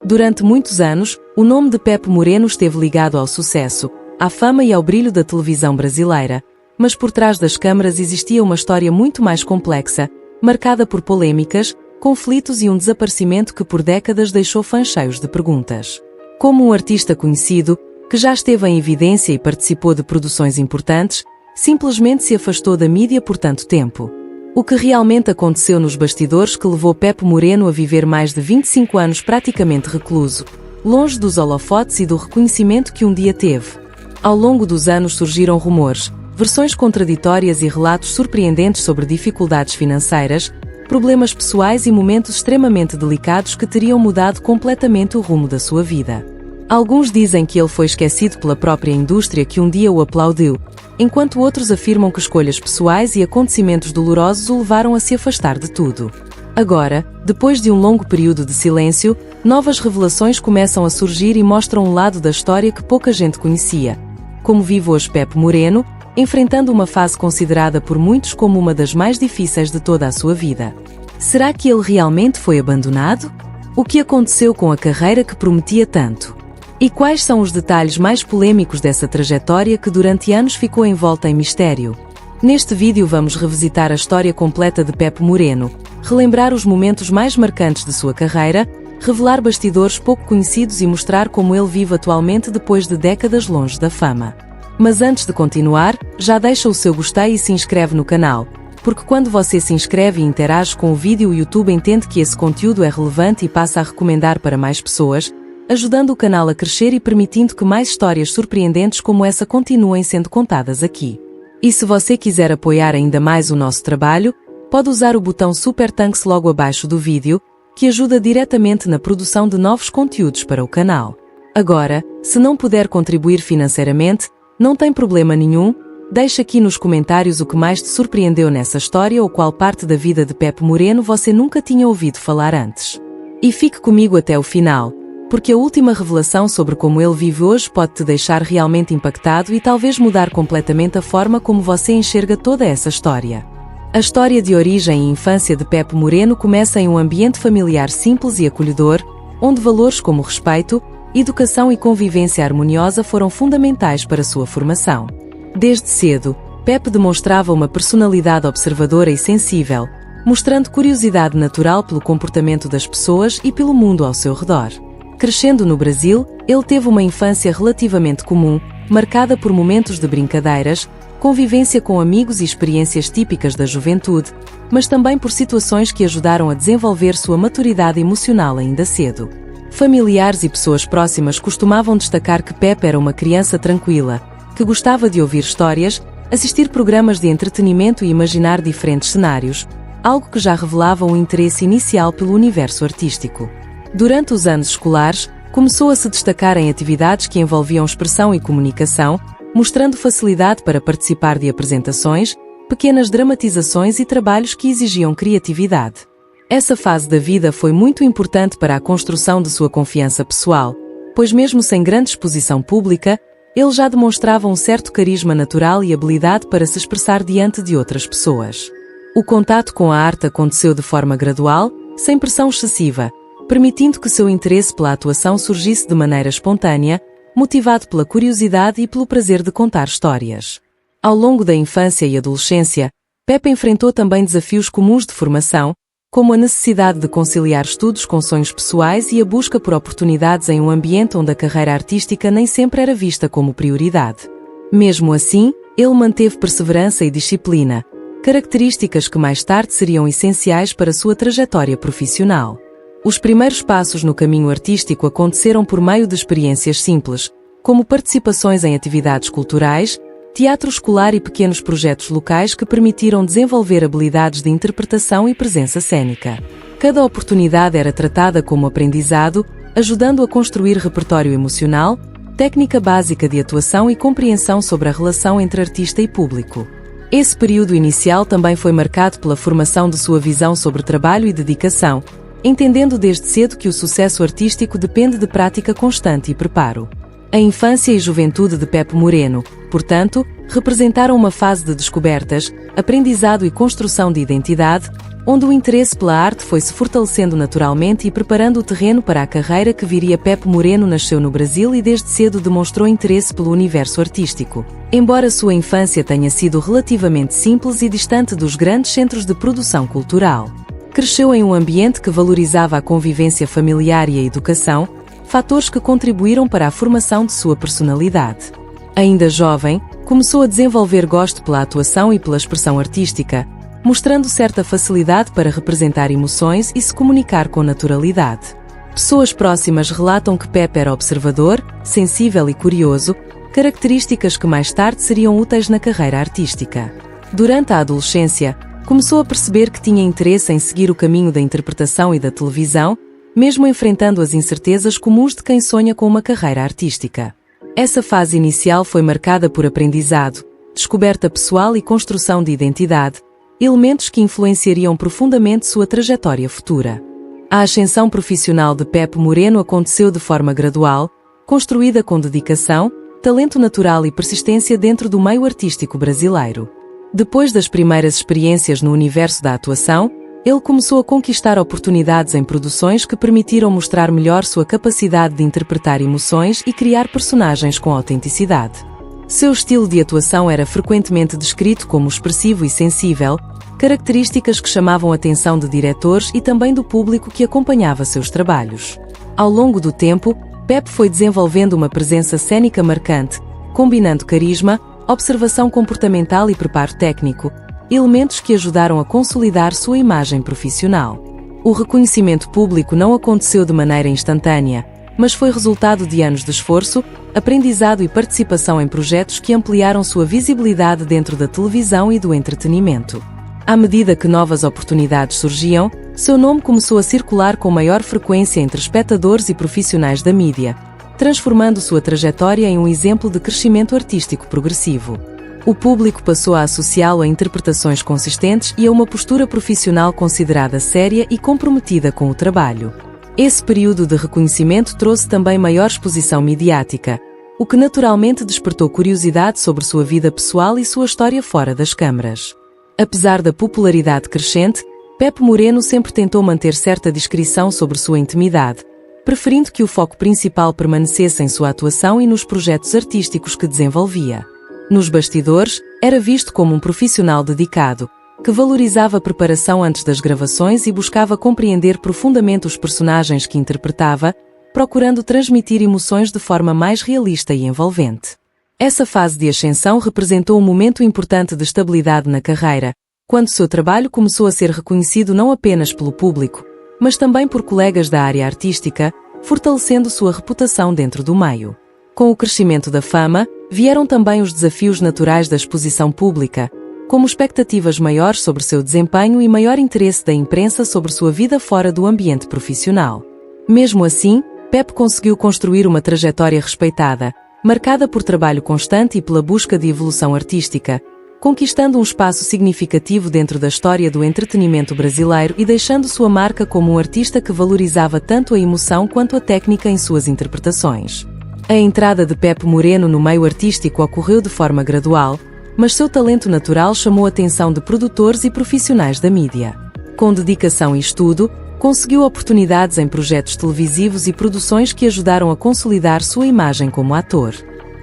Durante muitos anos, o nome de Pepe Moreno esteve ligado ao sucesso, à fama e ao brilho da televisão brasileira, mas por trás das câmaras existia uma história muito mais complexa, marcada por polêmicas, conflitos e um desaparecimento que por décadas deixou fãs cheios de perguntas. Como um artista conhecido, que já esteve em evidência e participou de produções importantes, simplesmente se afastou da mídia por tanto tempo. O que realmente aconteceu nos bastidores que levou Pepe Moreno a viver mais de 25 anos praticamente recluso, longe dos holofotes e do reconhecimento que um dia teve. Ao longo dos anos surgiram rumores, versões contraditórias e relatos surpreendentes sobre dificuldades financeiras, problemas pessoais e momentos extremamente delicados que teriam mudado completamente o rumo da sua vida. Alguns dizem que ele foi esquecido pela própria indústria que um dia o aplaudiu, enquanto outros afirmam que escolhas pessoais e acontecimentos dolorosos o levaram a se afastar de tudo. Agora, depois de um longo período de silêncio, novas revelações começam a surgir e mostram um lado da história que pouca gente conhecia. Como vive hoje Pepe Moreno, enfrentando uma fase considerada por muitos como uma das mais difíceis de toda a sua vida. Será que ele realmente foi abandonado? O que aconteceu com a carreira que prometia tanto? E quais são os detalhes mais polêmicos dessa trajetória que durante anos ficou envolta em mistério? Neste vídeo vamos revisitar a história completa de Pepe Moreno, relembrar os momentos mais marcantes de sua carreira, revelar bastidores pouco conhecidos e mostrar como ele vive atualmente depois de décadas longe da fama. Mas antes de continuar, já deixa o seu gostei e se inscreve no canal, porque quando você se inscreve e interage com o vídeo, o YouTube entende que esse conteúdo é relevante e passa a recomendar para mais pessoas, ajudando o canal a crescer e permitindo que mais histórias surpreendentes como essa continuem sendo contadas aqui. E se você quiser apoiar ainda mais o nosso trabalho, pode usar o botão Super Thanks logo abaixo do vídeo, que ajuda diretamente na produção de novos conteúdos para o canal. Agora, se não puder contribuir financeiramente, não tem problema nenhum, deixe aqui nos comentários o que mais te surpreendeu nessa história ou qual parte da vida de Pepe Moreno você nunca tinha ouvido falar antes. E fique comigo até o final, porque a última revelação sobre como ele vive hoje pode te deixar realmente impactado e talvez mudar completamente a forma como você enxerga toda essa história. A história de origem e infância de Pepe Moreno começa em um ambiente familiar simples e acolhedor, onde valores como respeito, educação e convivência harmoniosa foram fundamentais para sua formação. Desde cedo, Pepe demonstrava uma personalidade observadora e sensível, mostrando curiosidade natural pelo comportamento das pessoas e pelo mundo ao seu redor. Crescendo no Brasil, ele teve uma infância relativamente comum, marcada por momentos de brincadeiras, convivência com amigos e experiências típicas da juventude, mas também por situações que ajudaram a desenvolver sua maturidade emocional ainda cedo. Familiares e pessoas próximas costumavam destacar que Pepe era uma criança tranquila, que gostava de ouvir histórias, assistir programas de entretenimento e imaginar diferentes cenários, algo que já revelava um interesse inicial pelo universo artístico. Durante os anos escolares, começou a se destacar em atividades que envolviam expressão e comunicação, mostrando facilidade para participar de apresentações, pequenas dramatizações e trabalhos que exigiam criatividade. Essa fase da vida foi muito importante para a construção de sua confiança pessoal, pois mesmo sem grande exposição pública, ele já demonstrava um certo carisma natural e habilidade para se expressar diante de outras pessoas. O contato com a arte aconteceu de forma gradual, sem pressão excessiva, permitindo que seu interesse pela atuação surgisse de maneira espontânea, motivado pela curiosidade e pelo prazer de contar histórias. Ao longo da infância e adolescência, Pepe enfrentou também desafios comuns de formação, como a necessidade de conciliar estudos com sonhos pessoais e a busca por oportunidades em um ambiente onde a carreira artística nem sempre era vista como prioridade. Mesmo assim, ele manteve perseverança e disciplina, características que mais tarde seriam essenciais para sua trajetória profissional. Os primeiros passos no caminho artístico aconteceram por meio de experiências simples, como participações em atividades culturais, teatro escolar e pequenos projetos locais que permitiram desenvolver habilidades de interpretação e presença cênica. Cada oportunidade era tratada como aprendizado, ajudando a construir repertório emocional, técnica básica de atuação e compreensão sobre a relação entre artista e público. Esse período inicial também foi marcado pela formação de sua visão sobre trabalho e dedicação, entendendo desde cedo que o sucesso artístico depende de prática constante e preparo. A infância e juventude de Pepe Moreno, portanto, representaram uma fase de descobertas, aprendizado e construção de identidade, onde o interesse pela arte foi se fortalecendo naturalmente e preparando o terreno para a carreira que viria. Pepe Moreno nasceu no Brasil e desde cedo demonstrou interesse pelo universo artístico. Embora sua infância tenha sido relativamente simples e distante dos grandes centros de produção cultural, cresceu em um ambiente que valorizava a convivência familiar e a educação, fatores que contribuíram para a formação de sua personalidade. Ainda jovem, começou a desenvolver gosto pela atuação e pela expressão artística, mostrando certa facilidade para representar emoções e se comunicar com naturalidade. Pessoas próximas relatam que Pepe era observador, sensível e curioso, características que mais tarde seriam úteis na carreira artística. Durante a adolescência, começou a perceber que tinha interesse em seguir o caminho da interpretação e da televisão, mesmo enfrentando as incertezas comuns de quem sonha com uma carreira artística. Essa fase inicial foi marcada por aprendizado, descoberta pessoal e construção de identidade, elementos que influenciariam profundamente sua trajetória futura. A ascensão profissional de Pepe Moreno aconteceu de forma gradual, construída com dedicação, talento natural e persistência dentro do meio artístico brasileiro. Depois das primeiras experiências no universo da atuação, ele começou a conquistar oportunidades em produções que permitiram mostrar melhor sua capacidade de interpretar emoções e criar personagens com autenticidade. Seu estilo de atuação era frequentemente descrito como expressivo e sensível, características que chamavam a atenção de diretores e também do público que acompanhava seus trabalhos. Ao longo do tempo, Pepe foi desenvolvendo uma presença cênica marcante, combinando carisma, observação comportamental e preparo técnico, elementos que ajudaram a consolidar sua imagem profissional. O reconhecimento público não aconteceu de maneira instantânea, mas foi resultado de anos de esforço, aprendizado e participação em projetos que ampliaram sua visibilidade dentro da televisão e do entretenimento. À medida que novas oportunidades surgiam, seu nome começou a circular com maior frequência entre espectadores e profissionais da mídia, transformando sua trajetória em um exemplo de crescimento artístico progressivo. O público passou a associá-lo a interpretações consistentes e a uma postura profissional considerada séria e comprometida com o trabalho. Esse período de reconhecimento trouxe também maior exposição midiática, o que naturalmente despertou curiosidade sobre sua vida pessoal e sua história fora das câmaras. Apesar da popularidade crescente, Pepe Moreno sempre tentou manter certa discrição sobre sua intimidade, preferindo que o foco principal permanecesse em sua atuação e nos projetos artísticos que desenvolvia. Nos bastidores, era visto como um profissional dedicado, que valorizava a preparação antes das gravações e buscava compreender profundamente os personagens que interpretava, procurando transmitir emoções de forma mais realista e envolvente. Essa fase de ascensão representou um momento importante de estabilidade na carreira, quando seu trabalho começou a ser reconhecido não apenas pelo público, mas também por colegas da área artística, fortalecendo sua reputação dentro do meio. Com o crescimento da fama, vieram também os desafios naturais da exposição pública, como expectativas maiores sobre seu desempenho e maior interesse da imprensa sobre sua vida fora do ambiente profissional. Mesmo assim, Pepe conseguiu construir uma trajetória respeitada, marcada por trabalho constante e pela busca de evolução artística, conquistando um espaço significativo dentro da história do entretenimento brasileiro e deixando sua marca como um artista que valorizava tanto a emoção quanto a técnica em suas interpretações. A entrada de Pepe Moreno no meio artístico ocorreu de forma gradual, mas seu talento natural chamou a atenção de produtores e profissionais da mídia. Com dedicação e estudo, conseguiu oportunidades em projetos televisivos e produções que ajudaram a consolidar sua imagem como ator.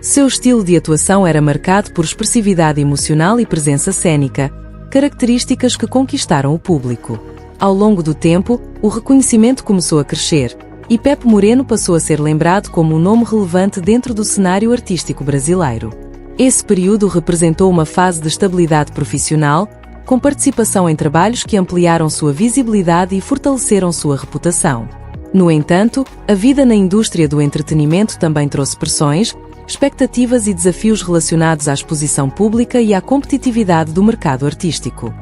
Seu estilo de atuação era marcado por expressividade emocional e presença cênica, características que conquistaram o público. Ao longo do tempo, o reconhecimento começou a crescer, e Pepe Moreno passou a ser lembrado como um nome relevante dentro do cenário artístico brasileiro. Esse período representou uma fase de estabilidade profissional, com participação em trabalhos que ampliaram sua visibilidade e fortaleceram sua reputação. No entanto, a vida na indústria do entretenimento também trouxe pressões, expectativas e desafios relacionados à exposição pública e à competitividade do mercado artístico.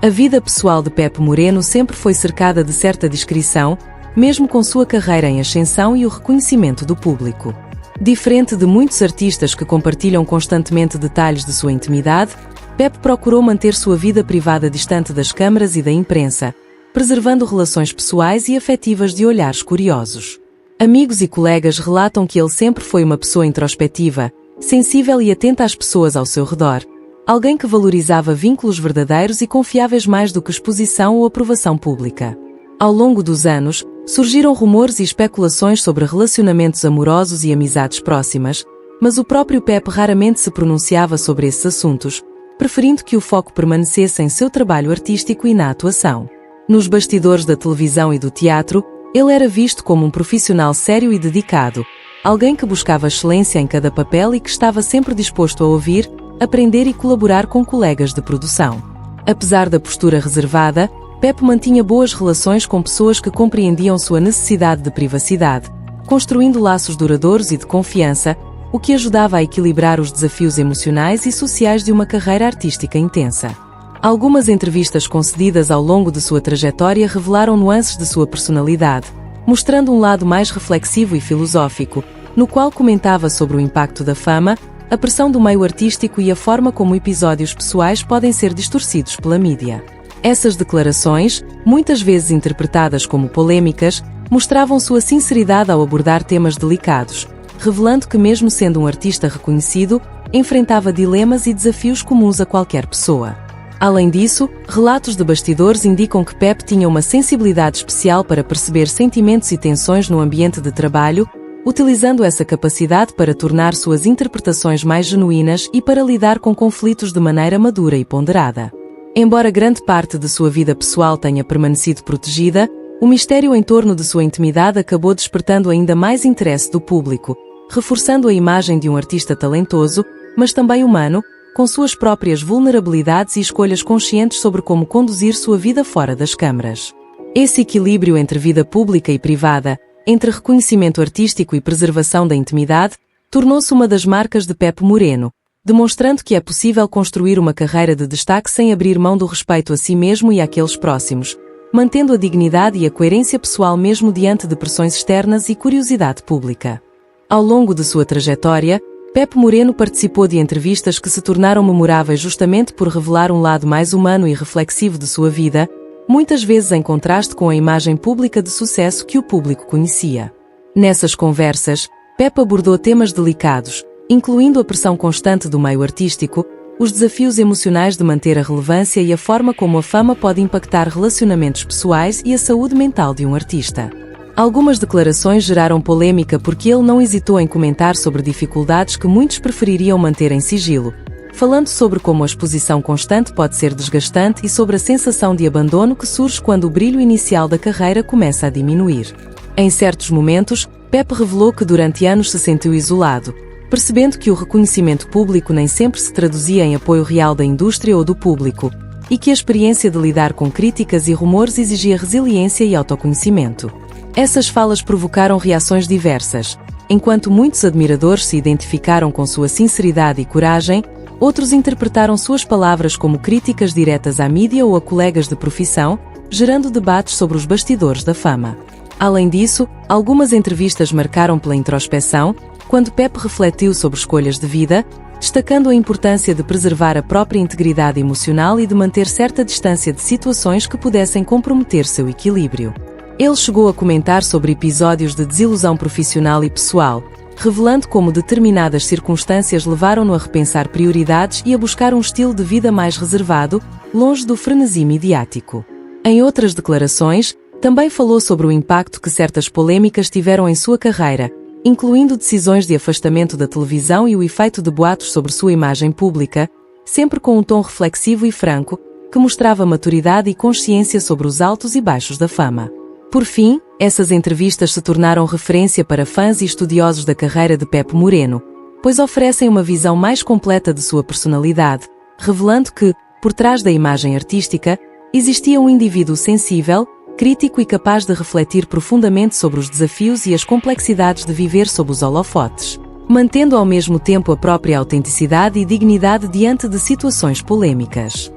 A vida pessoal de Pepe Moreno sempre foi cercada de certa discrição, mesmo com sua carreira em ascensão e o reconhecimento do público. Diferente de muitos artistas que compartilham constantemente detalhes de sua intimidade, Pepe procurou manter sua vida privada distante das câmaras e da imprensa, preservando relações pessoais e afetivas de olhares curiosos. Amigos e colegas relatam que ele sempre foi uma pessoa introspectiva, sensível e atenta às pessoas ao seu redor, alguém que valorizava vínculos verdadeiros e confiáveis mais do que exposição ou aprovação pública. Ao longo dos anos, surgiram rumores e especulações sobre relacionamentos amorosos e amizades próximas, mas o próprio Pepe raramente se pronunciava sobre esses assuntos, preferindo que o foco permanecesse em seu trabalho artístico e na atuação. Nos bastidores da televisão e do teatro, ele era visto como um profissional sério e dedicado, alguém que buscava excelência em cada papel e que estava sempre disposto a ouvir, aprender e colaborar com colegas de produção. Apesar da postura reservada, Pepe mantinha boas relações com pessoas que compreendiam sua necessidade de privacidade, construindo laços duradouros e de confiança, o que ajudava a equilibrar os desafios emocionais e sociais de uma carreira artística intensa. Algumas entrevistas concedidas ao longo de sua trajetória revelaram nuances de sua personalidade, mostrando um lado mais reflexivo e filosófico, no qual comentava sobre o impacto da fama, a pressão do meio artístico e a forma como episódios pessoais podem ser distorcidos pela mídia. Essas declarações, muitas vezes interpretadas como polêmicas, mostravam sua sinceridade ao abordar temas delicados, revelando que mesmo sendo um artista reconhecido, enfrentava dilemas e desafios comuns a qualquer pessoa. Além disso, relatos de bastidores indicam que Pepe tinha uma sensibilidade especial para perceber sentimentos e tensões no ambiente de trabalho, utilizando essa capacidade para tornar suas interpretações mais genuínas e para lidar com conflitos de maneira madura e ponderada. Embora grande parte de sua vida pessoal tenha permanecido protegida, o mistério em torno de sua intimidade acabou despertando ainda mais interesse do público, reforçando a imagem de um artista talentoso, mas também humano, com suas próprias vulnerabilidades e escolhas conscientes sobre como conduzir sua vida fora das câmaras. Esse equilíbrio entre vida pública e privada, entre reconhecimento artístico e preservação da intimidade, tornou-se uma das marcas de Pepe Moreno, demonstrando que é possível construir uma carreira de destaque sem abrir mão do respeito a si mesmo e àqueles próximos, mantendo a dignidade e a coerência pessoal mesmo diante de pressões externas e curiosidade pública. Ao longo de sua trajetória, Pepe Moreno participou de entrevistas que se tornaram memoráveis justamente por revelar um lado mais humano e reflexivo de sua vida, muitas vezes em contraste com a imagem pública de sucesso que o público conhecia. Nessas conversas, Pepe abordou temas delicados, incluindo a pressão constante do meio artístico, os desafios emocionais de manter a relevância e a forma como a fama pode impactar relacionamentos pessoais e a saúde mental de um artista. Algumas declarações geraram polêmica porque ele não hesitou em comentar sobre dificuldades que muitos prefeririam manter em sigilo, falando sobre como a exposição constante pode ser desgastante e sobre a sensação de abandono que surge quando o brilho inicial da carreira começa a diminuir. Em certos momentos, Pepe revelou que durante anos se sentiu isolado, percebendo que o reconhecimento público nem sempre se traduzia em apoio real da indústria ou do público, e que a experiência de lidar com críticas e rumores exigia resiliência e autoconhecimento. Essas falas provocaram reações diversas. Enquanto muitos admiradores se identificaram com sua sinceridade e coragem, outros interpretaram suas palavras como críticas diretas à mídia ou a colegas de profissão, gerando debates sobre os bastidores da fama. Além disso, algumas entrevistas marcaram pela introspeção, quando Pepe refletiu sobre escolhas de vida, destacando a importância de preservar a própria integridade emocional e de manter certa distância de situações que pudessem comprometer seu equilíbrio. Ele chegou a comentar sobre episódios de desilusão profissional e pessoal, revelando como determinadas circunstâncias levaram-no a repensar prioridades e a buscar um estilo de vida mais reservado, longe do frenesi midiático. Em outras declarações, também falou sobre o impacto que certas polêmicas tiveram em sua carreira, incluindo decisões de afastamento da televisão e o efeito de boatos sobre sua imagem pública, sempre com um tom reflexivo e franco, que mostrava maturidade e consciência sobre os altos e baixos da fama. Por fim, essas entrevistas se tornaram referência para fãs e estudiosos da carreira de Pepe Moreno, pois oferecem uma visão mais completa de sua personalidade, revelando que, por trás da imagem artística, existia um indivíduo sensível, crítico e capaz de refletir profundamente sobre os desafios e as complexidades de viver sob os holofotes, mantendo ao mesmo tempo a própria autenticidade e dignidade diante de situações polêmicas.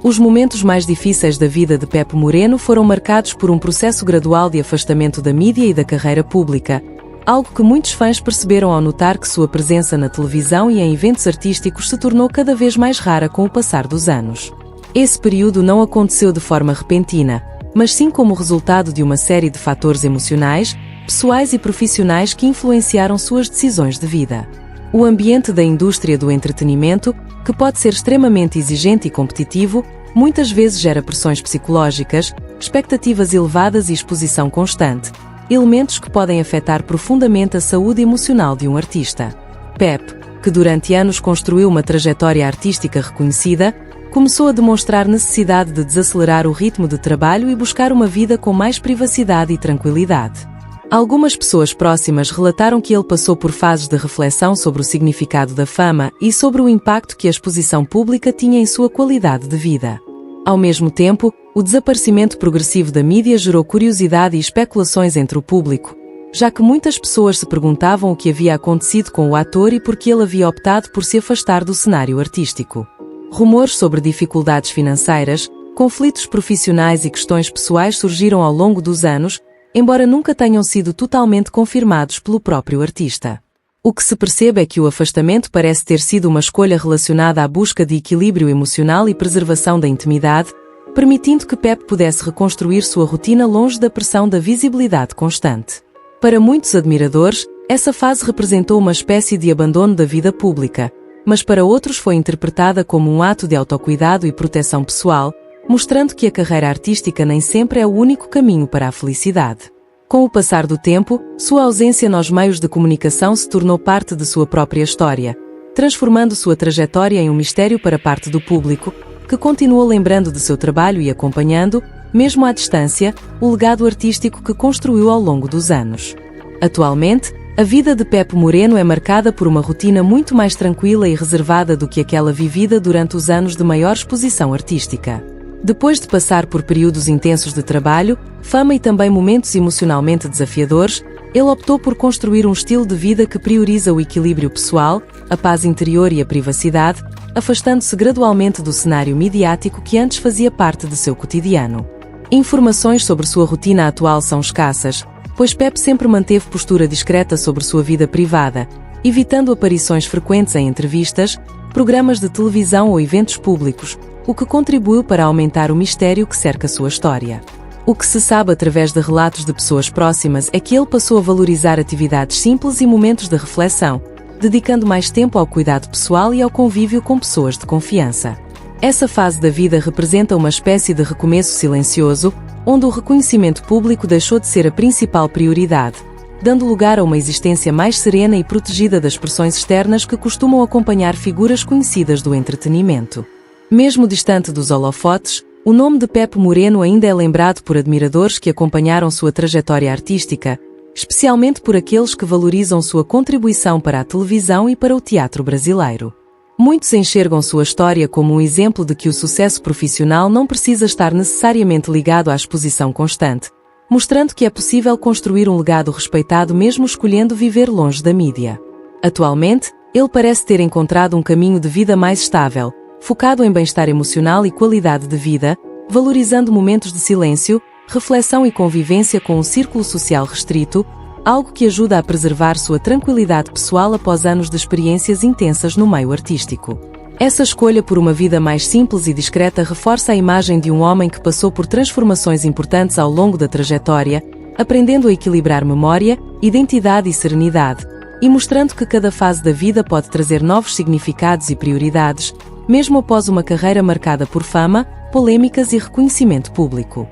Os momentos mais difíceis da vida de Pepe Moreno foram marcados por um processo gradual de afastamento da mídia e da carreira pública, algo que muitos fãs perceberam ao notar que sua presença na televisão e em eventos artísticos se tornou cada vez mais rara com o passar dos anos. Esse período não aconteceu de forma repentina, mas sim como resultado de uma série de fatores emocionais, pessoais e profissionais que influenciaram suas decisões de vida. O ambiente da indústria do entretenimento, que pode ser extremamente exigente e competitivo, muitas vezes gera pressões psicológicas, expectativas elevadas e exposição constante, elementos que podem afetar profundamente a saúde emocional de um artista. Pep, que durante anos construiu uma trajetória artística reconhecida, começou a demonstrar necessidade de desacelerar o ritmo de trabalho e buscar uma vida com mais privacidade e tranquilidade. Algumas pessoas próximas relataram que ele passou por fases de reflexão sobre o significado da fama e sobre o impacto que a exposição pública tinha em sua qualidade de vida. Ao mesmo tempo, o desaparecimento progressivo da mídia gerou curiosidade e especulações entre o público, já que muitas pessoas se perguntavam o que havia acontecido com o ator e por que ele havia optado por se afastar do cenário artístico. Rumores sobre dificuldades financeiras, conflitos profissionais e questões pessoais surgiram ao longo dos anos, embora nunca tenham sido totalmente confirmados pelo próprio artista. O que se percebe é que o afastamento parece ter sido uma escolha relacionada à busca de equilíbrio emocional e preservação da intimidade, permitindo que Pep pudesse reconstruir sua rotina longe da pressão da visibilidade constante. Para muitos admiradores, essa fase representou uma espécie de abandono da vida pública, mas para outros foi interpretada como um ato de autocuidado e proteção pessoal, mostrando que a carreira artística nem sempre é o único caminho para a felicidade. Com o passar do tempo, sua ausência nos meios de comunicação se tornou parte de sua própria história, transformando sua trajetória em um mistério para parte do público, que continua lembrando de seu trabalho e acompanhando, mesmo à distância, o legado artístico que construiu ao longo dos anos. Atualmente, a vida de Pep Moreno é marcada por uma rotina muito mais tranquila e reservada do que aquela vivida durante os anos de maior exposição artística. Depois de passar por períodos intensos de trabalho, fama e também momentos emocionalmente desafiadores, ele optou por construir um estilo de vida que prioriza o equilíbrio pessoal, a paz interior e a privacidade, afastando-se gradualmente do cenário midiático que antes fazia parte de seu cotidiano. Informações sobre sua rotina atual são escassas, pois Pep sempre manteve postura discreta sobre sua vida privada, evitando aparições frequentes em entrevistas, programas de televisão ou eventos públicos, o que contribuiu para aumentar o mistério que cerca sua história. O que se sabe através de relatos de pessoas próximas é que ele passou a valorizar atividades simples e momentos de reflexão, dedicando mais tempo ao cuidado pessoal e ao convívio com pessoas de confiança. Essa fase da vida representa uma espécie de recomeço silencioso, onde o reconhecimento público deixou de ser a principal prioridade, dando lugar a uma existência mais serena e protegida das pressões externas que costumam acompanhar figuras conhecidas do entretenimento. Mesmo distante dos holofotes, o nome de Pep Moreno ainda é lembrado por admiradores que acompanharam sua trajetória artística, especialmente por aqueles que valorizam sua contribuição para a televisão e para o teatro brasileiro. Muitos enxergam sua história como um exemplo de que o sucesso profissional não precisa estar necessariamente ligado à exposição constante, mostrando que é possível construir um legado respeitado mesmo escolhendo viver longe da mídia. Atualmente, ele parece ter encontrado um caminho de vida mais estável, focado em bem-estar emocional e qualidade de vida, valorizando momentos de silêncio, reflexão e convivência com um círculo social restrito, algo que ajuda a preservar sua tranquilidade pessoal após anos de experiências intensas no meio artístico. Essa escolha por uma vida mais simples e discreta reforça a imagem de um homem que passou por transformações importantes ao longo da trajetória, aprendendo a equilibrar memória, identidade e serenidade, e mostrando que cada fase da vida pode trazer novos significados e prioridades, mesmo após uma carreira marcada por fama, polêmicas e reconhecimento público.